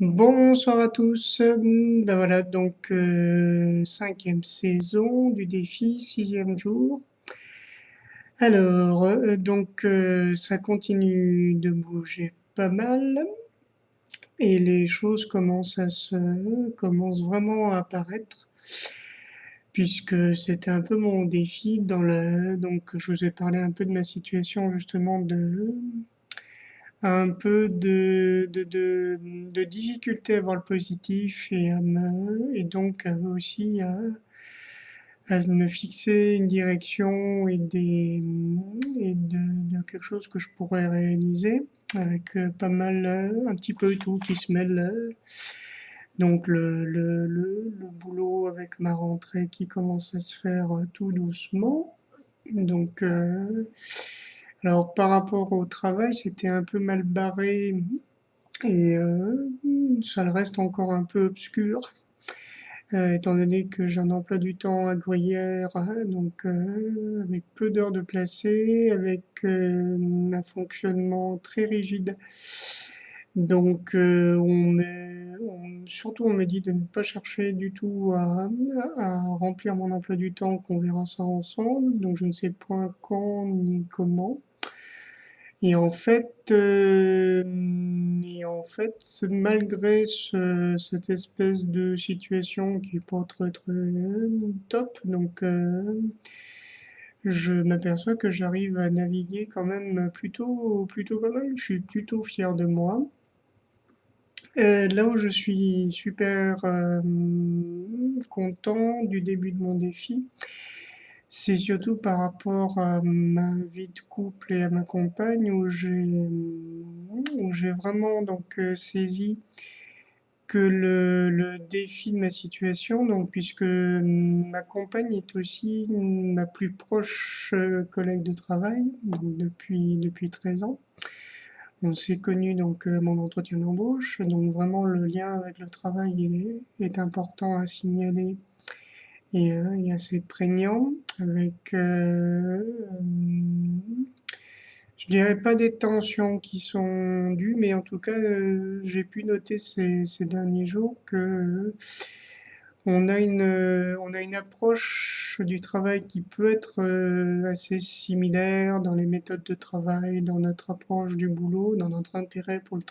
Bonsoir à tous. Ben voilà, donc 5e saison du défi, 6e jour. Alors, ça continue de bouger pas mal et les choses commencent vraiment à apparaître puisque c'était un peu mon défi donc je vous ai parlé un peu de ma situation justement de un peu de difficulté à voir le positif et donc à me fixer une direction et de quelque chose que je pourrais réaliser avec pas mal, un petit peu tout qui se mêle. Donc le boulot avec ma rentrée qui commence à se faire tout doucement. Donc, alors par rapport au travail, c'était un peu mal barré et ça le reste encore un peu obscur, étant donné que j'ai un emploi du temps à Gruyère, avec peu d'heures de placé, avec un fonctionnement très rigide. Donc surtout on me dit de ne pas chercher du tout à remplir mon emploi du temps, qu'on verra ça ensemble. Donc je ne sais point quand ni comment. Et en fait, malgré cette espèce de situation qui est pas très très top, je m'aperçois que j'arrive à naviguer quand même plutôt pas mal. Je suis plutôt fier de moi. Là où je suis super content du début de mon défi, c'est surtout par rapport à ma vie de couple et à ma compagne où j'ai vraiment saisi que le défi de ma situation, donc puisque ma compagne est aussi ma plus proche collègue de travail, donc depuis 13 ans. On s'est connus à mon entretien d'embauche, donc vraiment le lien avec le travail est important à signaler et assez prégnant, avec, je dirais pas des tensions qui sont dues, mais en tout cas, j'ai pu noter ces derniers jours que on a une approche du travail qui peut être assez similaire dans les méthodes de travail, dans notre approche du boulot, dans notre intérêt pour le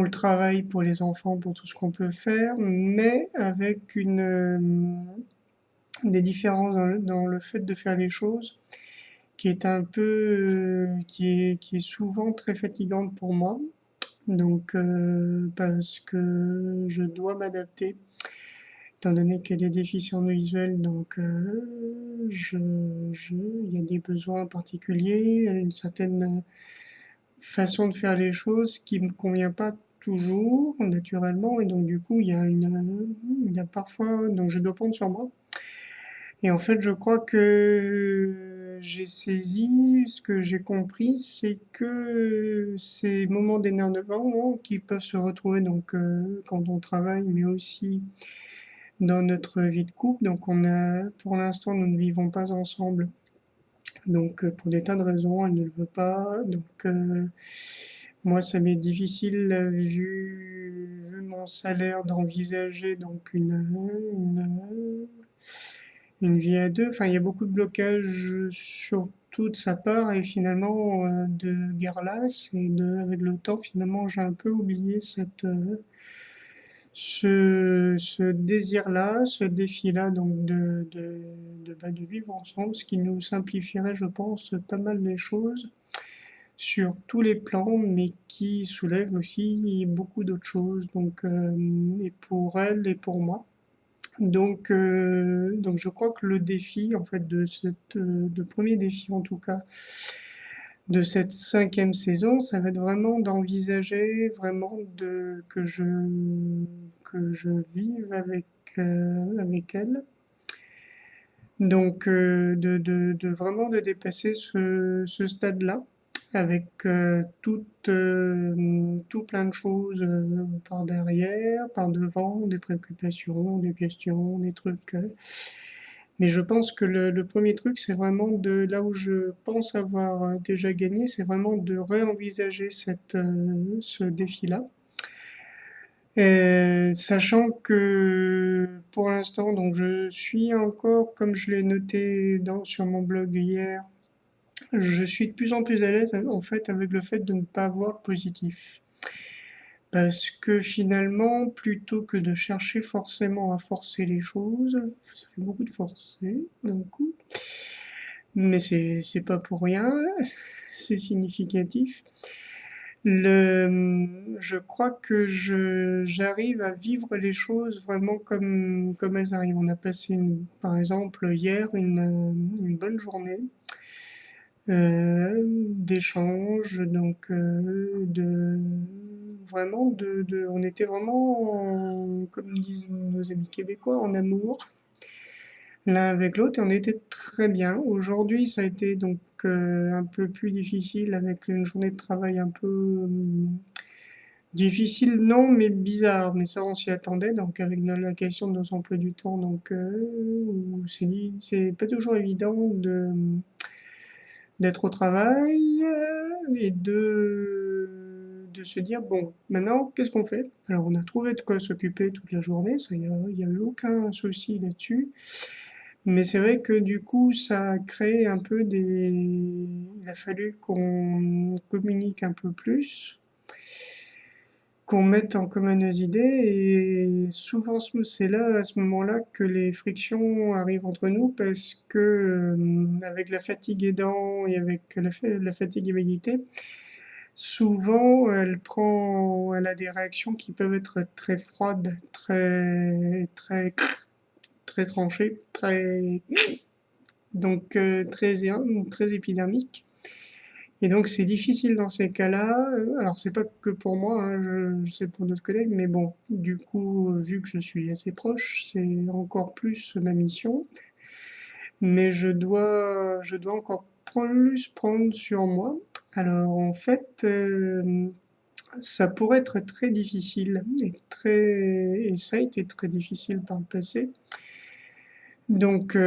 travail, pour les enfants, pour tout ce qu'on peut faire, mais avec des différences dans le fait de faire les choses qui est un peu, qui est souvent très fatigante pour moi. Donc, parce que je dois m'adapter, étant donné qu'elle est déficiente visuelle, il y a des besoins particuliers, une certaine façon de faire les choses qui me convient pas toujours, naturellement, et donc du coup, il y a parfois, donc je dois prendre sur moi. Et en fait, je crois que j'ai saisi, ce que j'ai compris, c'est que ces moments d'énervement qui peuvent se retrouver quand on travaille, mais aussi dans notre vie de couple. Pour l'instant, nous ne vivons pas ensemble. Donc, pour des tas de raisons, elle ne le veut pas. Moi, ça m'est difficile, vu mon salaire, d'envisager une vie à deux. Enfin, il y a beaucoup de blocages, surtout de sa part, et finalement, de guerre lasse. Avec le temps, finalement, j'ai un peu oublié ce désir-là, ce défi-là, de vivre ensemble, ce qui nous simplifierait, je pense, pas mal les choses sur tous les plans, mais qui soulève aussi beaucoup d'autres choses, et pour elle et pour moi. Donc je crois que le défi, en fait, le premier défi en tout cas, de cette 5e saison, ça va être vraiment d'envisager vraiment que je vive avec elle. Donc de vraiment de dépasser ce stade-là avec tout plein de choses par derrière, par devant, des préoccupations, des questions, des trucs. Mais je pense que le premier truc, c'est vraiment là où je pense avoir déjà gagné, c'est vraiment de réenvisager ce défi-là. Sachant que pour l'instant, donc je suis encore, comme je l'ai noté sur mon blog hier, je suis de plus en plus à l'aise en fait avec le fait de ne pas voir le positif. Parce que finalement, plutôt que de chercher forcément à forcer les choses, ça fait beaucoup de forcer d'un coup, mais c'est pas pour rien, c'est significatif. Je crois que j'arrive à vivre les choses vraiment comme elles arrivent. On a passé par exemple hier une bonne journée d'échange, donc on était vraiment, comme disent nos amis québécois, en amour l'un avec l'autre et on était très bien. Aujourd'hui, ça a été donc un peu plus difficile avec une journée de travail un peu difficile, non, mais bizarre. Mais ça, on s'y attendait. Donc, avec la question de nos emplois du temps, donc c'est pas toujours évident d'être au travail et de se dire bon, maintenant, qu'est-ce qu'on fait? Alors, on a trouvé de quoi s'occuper toute la journée. Ça, il y a eu aucun souci là-dessus. Mais c'est vrai que du coup, ça a créé un peu des. Il a fallu qu'on communique un peu plus, qu'on mette en commun nos idées, et souvent c'est là, à ce moment-là, que les frictions arrivent entre nous, parce que avec la fatigue aidant et avec la fatigabilité, souvent elle a des réactions qui peuvent être très froides, très tranchées, donc très épidermiques. Et donc c'est difficile dans ces cas-là. Alors c'est pas que pour moi, hein, je sais pour d'autres collègues, mais bon, du coup, vu que je suis assez proche, c'est encore plus ma mission. Mais je dois encore plus prendre sur moi. Alors en fait, ça pourrait être très difficile et ça a été très difficile par le passé. Donc, il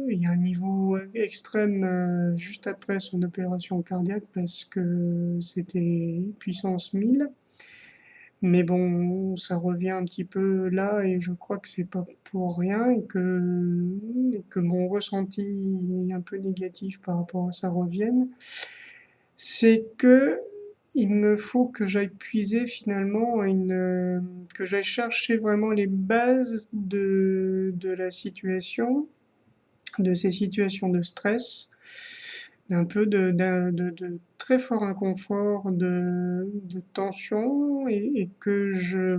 y a un niveau extrême juste après son opération cardiaque parce que c'était puissance 1000. Mais bon, ça revient un petit peu là et je crois que c'est pas pour rien et que mon ressenti un peu négatif par rapport à ça revienne. C'est que il me faut que j'aille puiser finalement que j'aille chercher vraiment les bases de la situation, de ces situations de stress, d'un peu de très fort inconfort, de tension, et que que je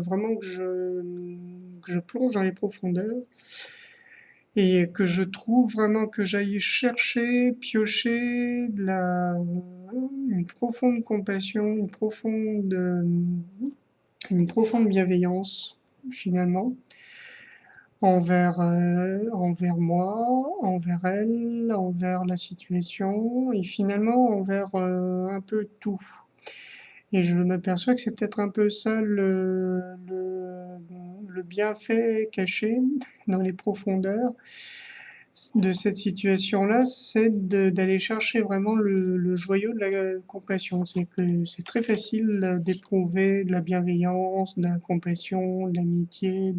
plonge dans les profondeurs et que je trouve vraiment que j'aille chercher, piocher une profonde compassion, une profonde bienveillance finalement envers moi, envers elle, envers la situation et finalement envers un peu tout. Et je m'aperçois que c'est peut-être un peu ça le bienfait caché dans les profondeurs de cette situation-là, c'est d'aller chercher vraiment le joyau de la compassion. C'est que c'est très facile d'éprouver de la bienveillance, de la compassion, de l'amitié,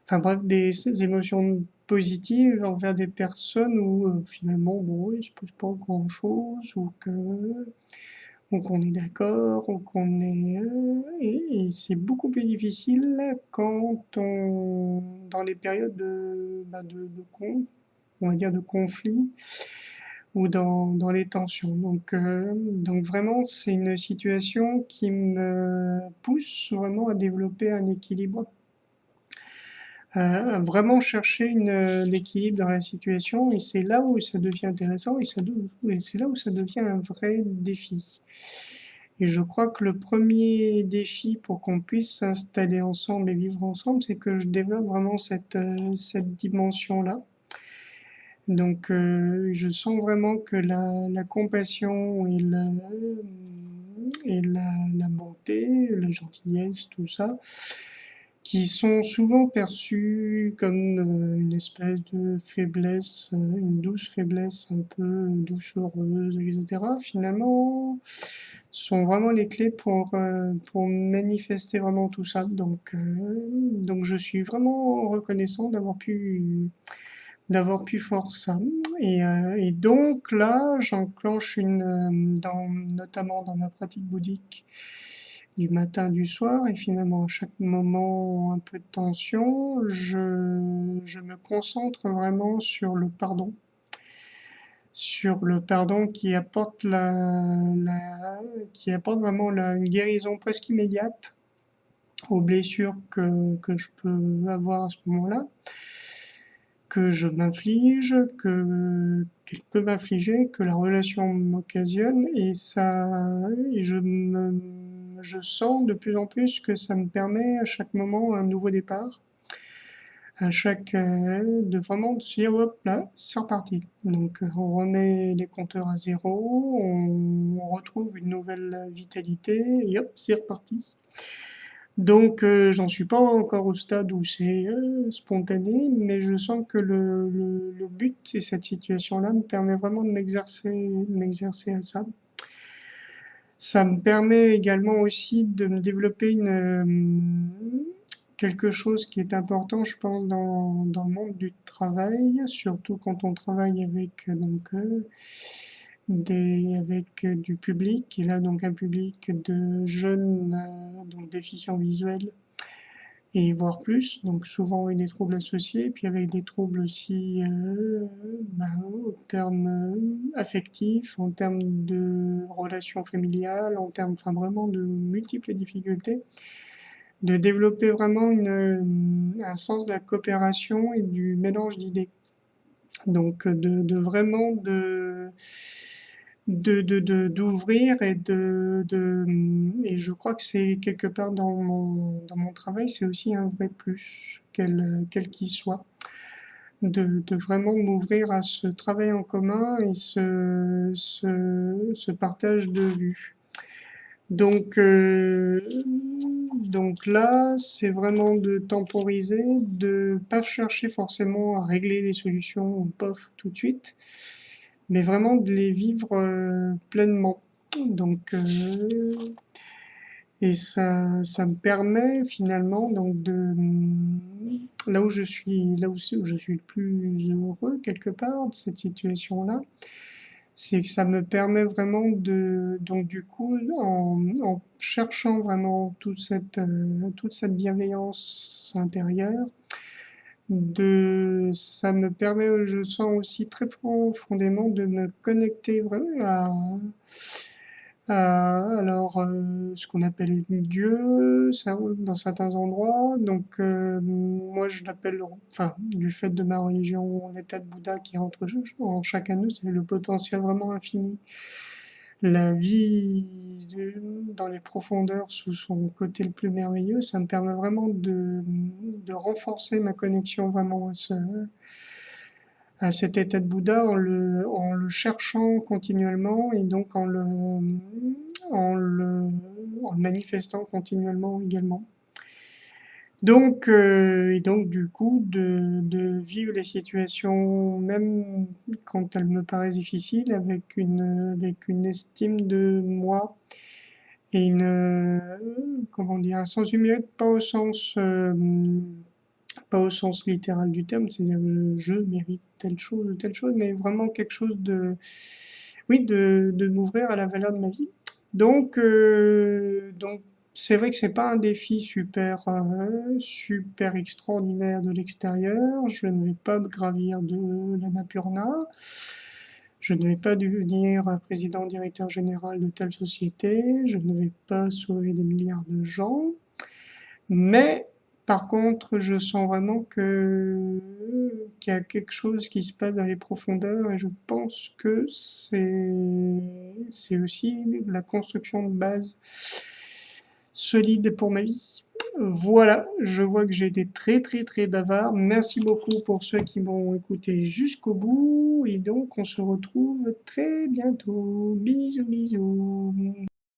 enfin bref, des émotions positives envers des personnes où finalement, bon, il se passe pas grand-chose, ou qu'on est d'accord, ou qu'on est... et c'est beaucoup plus difficile dans les périodes on va dire de conflit, ou dans les tensions. Donc vraiment, c'est une situation qui me pousse vraiment à développer un équilibre, à vraiment chercher l'équilibre dans la situation, et c'est là où ça devient intéressant, et c'est là où ça devient un vrai défi. Et je crois que le premier défi pour qu'on puisse s'installer ensemble et vivre ensemble, c'est que je développe vraiment cette dimension-là. Donc, je sens vraiment que la compassion et la bonté, la gentillesse, tout ça, qui sont souvent perçus comme une espèce de faiblesse, une douce faiblesse un peu doucereuse, etc., finalement, sont vraiment les clés pour manifester vraiment tout ça. Donc je suis vraiment reconnaissant d'avoir pu faire ça. Et donc là, j'enclenche notamment dans ma pratique bouddhique, du matin, du soir, et finalement à chaque moment un peu de tension, je me concentre vraiment sur le pardon qui apporte vraiment une guérison presque immédiate aux blessures que je peux avoir à ce moment-là, que je m'inflige, qu'elle peut m'infliger, que la relation m'occasionne, je sens de plus en plus que ça me permet à chaque moment un nouveau départ, de vraiment de se dire hop là, c'est reparti. Donc on remet les compteurs à zéro, on retrouve une nouvelle vitalité et hop, c'est reparti. Donc j'en suis pas encore au stade où c'est spontané, mais je sens que le but et cette situation-là me permet vraiment de m'exercer à ça. Ça me permet également aussi de me développer quelque chose qui est important, je pense, dans le monde du travail, surtout quand on travaille avec du public, et là donc un public de jeunes donc déficients visuels et voire plus, donc souvent avec des troubles associés, puis avec des troubles aussi en termes affectifs, en termes de relations familiales, en termes enfin vraiment de multiples difficultés, de développer vraiment un sens de la coopération et du mélange d'idées. Donc de vraiment d'ouvrir et je crois que c'est quelque part dans mon travail, c'est aussi un vrai plus, quel qu'il soit, de vraiment m'ouvrir à ce travail en commun et ce partage de vues. Donc là, c'est vraiment de temporiser, de pas chercher forcément à régler les solutions, pof, tout de suite, mais vraiment de les vivre pleinement. Donc, et ça me permet finalement là où je suis, là aussi où je suis le plus heureux quelque part de cette situation-là, c'est que ça me permet vraiment donc du coup, en cherchant vraiment toute cette bienveillance intérieure, ça me permet, je sens aussi très profondément de me connecter vraiment ce qu'on appelle Dieu, ça, dans certains endroits. Donc, moi, je l'appelle, enfin, du fait de ma religion, l'état de Bouddha qui entre en chacun de nous, c'est le potentiel vraiment infini. La vie dans les profondeurs sous son côté le plus merveilleux, ça me permet vraiment de renforcer ma connexion vraiment à cet état de Bouddha en le cherchant continuellement et donc en le manifestant continuellement également. Et donc du coup, de vivre les situations, même quand elles me paraissent difficiles, avec une estime de moi et comment dire, un sens humilité, pas au sens littéral du terme, c'est-à-dire que je mérite telle chose ou telle chose, mais vraiment quelque chose oui, de m'ouvrir à la valeur de ma vie. Donc c'est vrai que c'est pas un défi super extraordinaire de l'extérieur. Je ne vais pas gravir de l'annapurna. Je ne vais pas devenir président, directeur général de telle société. Je ne vais pas sauver des milliards de gens. Mais par contre, je sens vraiment qu'il y a quelque chose qui se passe dans les profondeurs et je pense que c'est aussi la construction de base solide pour ma vie. Voilà, je vois que j'ai été très très très bavard. Merci beaucoup pour ceux qui m'ont écouté jusqu'au bout et donc on se retrouve très bientôt. Bisous bisous.